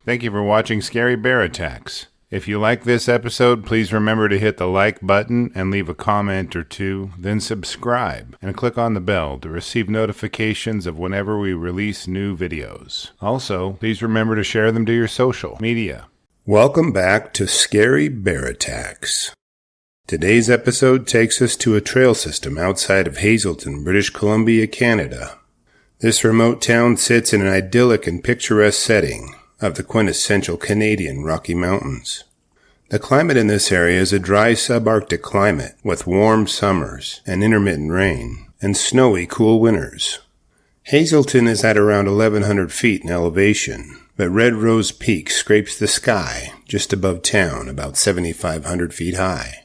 Thank you for watching Scary Bear Attacks. If you like this episode, please remember to hit the like button and leave a comment or two, then subscribe and click on the bell to receive notifications of whenever we release new videos. Also, please remember to share them to your social media. Welcome back to Scary Bear Attacks. Today's episode takes us to a trail system outside of Hazelton, British Columbia, Canada. This remote town sits in an idyllic and picturesque setting of the quintessential Canadian Rocky Mountains. The climate in this area is a dry subarctic climate with warm summers and intermittent rain and snowy, cool winters. Hazelton is at around 1,100 feet in elevation, but Red Rose Peak scrapes the sky just above town, about 7,500 feet high.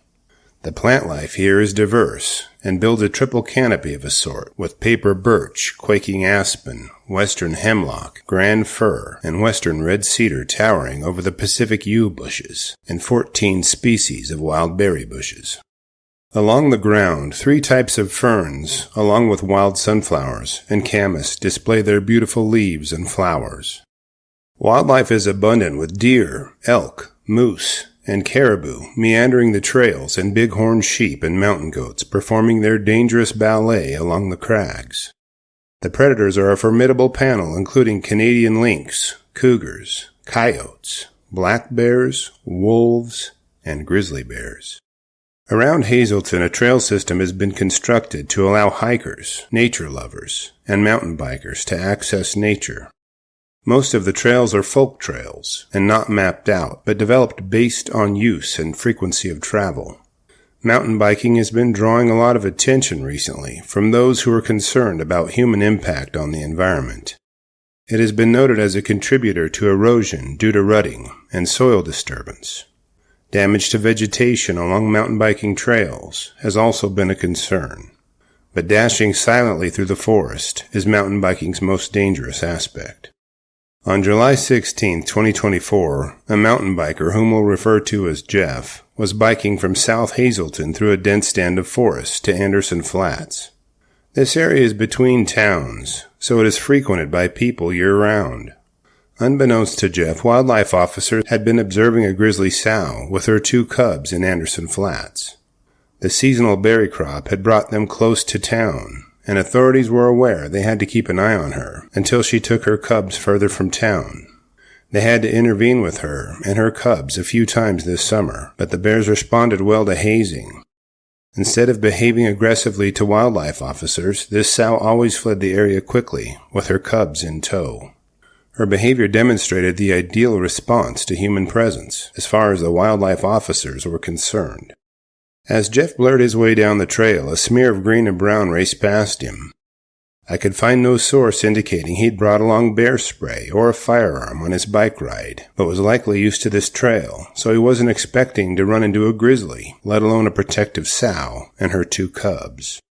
The plant life here is diverse and builds a triple canopy of a sort, with paper birch, quaking aspen, western hemlock, grand fir, and western red cedar towering over the Pacific yew bushes, and 14 species of wild berry bushes. Along the ground, 3 types of ferns, along with wild sunflowers and camas, display their beautiful leaves and flowers. Wildlife is abundant with deer, elk, moose, and caribou meandering the trails, and bighorn sheep and mountain goats performing their dangerous ballet along the crags. The predators are a formidable panel including Canadian lynx, cougars, coyotes, black bears, wolves, and grizzly bears. Around Hazelton, a trail system has been constructed to allow hikers, nature lovers, and mountain bikers to access nature. Most of the trails are folk trails and not mapped out, but developed based on use and frequency of travel. Mountain biking has been drawing a lot of attention recently from those who are concerned about human impact on the environment. It has been noted as a contributor to erosion due to rutting and soil disturbance. Damage to vegetation along mountain biking trails has also been a concern. But dashing silently through the forest is mountain biking's most dangerous aspect. On July 16, 2024, a mountain biker, whom we'll refer to as Jeff, was biking from South Hazelton through a dense stand of forest to Anderson Flats. This area is between towns, so it is frequented by people year-round. Unbeknownst to Jeff, wildlife officers had been observing a grizzly sow with her 2 cubs in Anderson Flats. The seasonal berry crop had brought them close to town, and authorities were aware they had to keep an eye on her until she took her cubs further from town. They had to intervene with her and her cubs a few times this summer, but the bears responded well to hazing. Instead of behaving aggressively to wildlife officers, this sow always fled the area quickly, with her cubs in tow. Her behavior demonstrated the ideal response to human presence, as far as the wildlife officers were concerned. As Jeff blurred his way down the trail, a smear of green and brown raced past him. I could find no source indicating he'd brought along bear spray or a firearm on his bike ride, but was likely used to this trail, so he wasn't expecting to run into a grizzly, let alone a protective sow and her 2 cubs.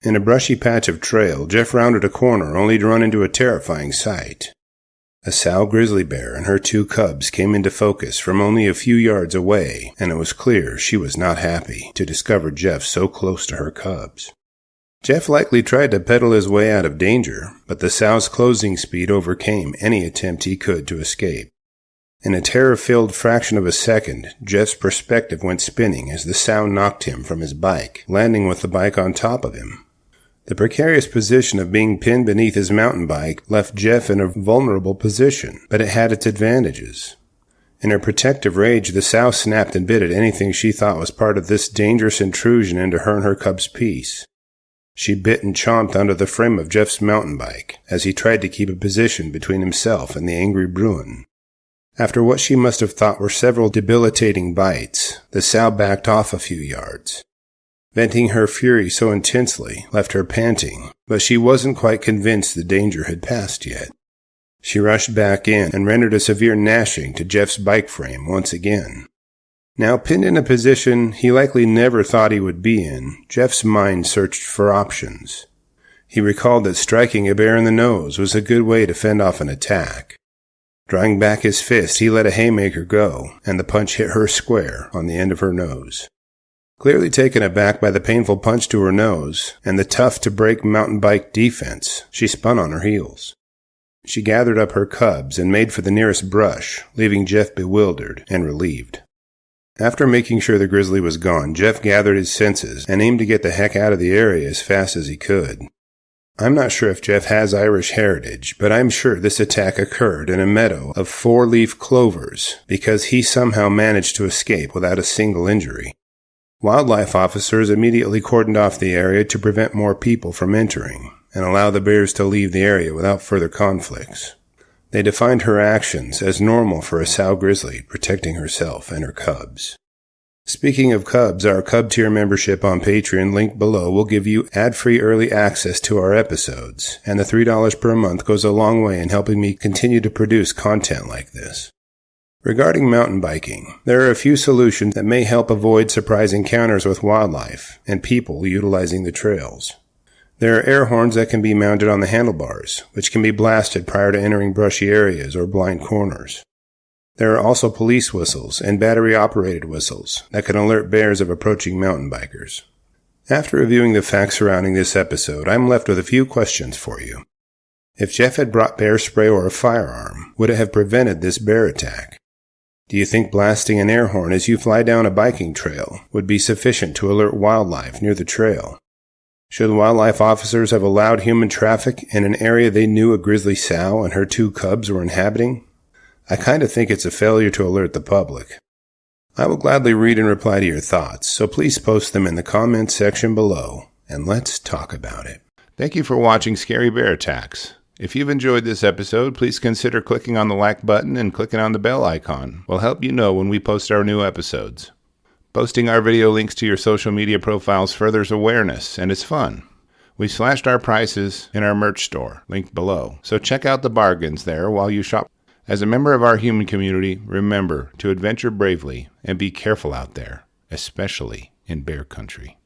In a brushy patch of trail, Jeff rounded a corner only to run into a terrifying sight. A sow grizzly bear and her 2 cubs came into focus from only a few yards away, and it was clear she was not happy to discover Jeff so close to her cubs. Jeff likely tried to pedal his way out of danger, but the sow's closing speed overcame any attempt he could to escape. In a terror-filled fraction of a second, Jeff's perspective went spinning as the sow knocked him from his bike, landing with the bike on top of him. The precarious position of being pinned beneath his mountain bike left Jeff in a vulnerable position, but it had its advantages. In her protective rage, the sow snapped and bit at anything she thought was part of this dangerous intrusion into her and her cub's peace. She bit and chomped under the frame of Jeff's mountain bike as he tried to keep a position between himself and the angry Bruin. After what she must have thought were several debilitating bites, the sow backed off a few yards. Venting her fury so intensely left her panting, but she wasn't quite convinced the danger had passed yet. She rushed back in and rendered a severe gnashing to Jeff's bike frame once again. Now pinned in a position he likely never thought he would be in, Jeff's mind searched for options. He recalled that striking a bear in the nose was a good way to fend off an attack. Drawing back his fist, he let a haymaker go, and the punch hit her square on the end of her nose. Clearly taken aback by the painful punch to her nose and the tough-to-break mountain bike defense, she spun on her heels. She gathered up her cubs and made for the nearest brush, leaving Jeff bewildered and relieved. After making sure the grizzly was gone, Jeff gathered his senses and aimed to get the heck out of the area as fast as he could. I'm not sure if Jeff has Irish heritage, but I'm sure this attack occurred in a meadow of 4-leaf clovers because he somehow managed to escape without a single injury. Wildlife officers immediately cordoned off the area to prevent more people from entering and allow the bears to leave the area without further conflicts. They defined her actions as normal for a sow grizzly protecting herself and her cubs. Speaking of cubs, our Cub Tier membership on Patreon, linked below, will give you ad-free early access to our episodes, and the $3 per month goes a long way in helping me continue to produce content like this. Regarding mountain biking, there are a few solutions that may help avoid surprise encounters with wildlife and people utilizing the trails. There are air horns that can be mounted on the handlebars, which can be blasted prior to entering brushy areas or blind corners. There are also police whistles and battery-operated whistles that can alert bears of approaching mountain bikers. After reviewing the facts surrounding this episode, I'm left with a few questions for you. If Jeff had brought bear spray or a firearm, would it have prevented this bear attack? Do you think blasting an air horn as you fly down a biking trail would be sufficient to alert wildlife near the trail? Should wildlife officers have allowed human traffic in an area they knew a grizzly sow and her 2 cubs were inhabiting? I kind of think it's a failure to alert the public. I will gladly read and reply to your thoughts, so please post them in the comments section below, and let's talk about it. Thank you for watching Scary Bear Attacks. If you've enjoyed this episode, please consider clicking on the like button and clicking on the bell icon. We'll help you know when we post our new episodes. Posting our video links to your social media profiles furthers awareness, and it's fun. We've slashed our prices in our merch store, linked below, so check out the bargains there while you shop. As a member of our human community, remember to adventure bravely and be careful out there, especially in bear country.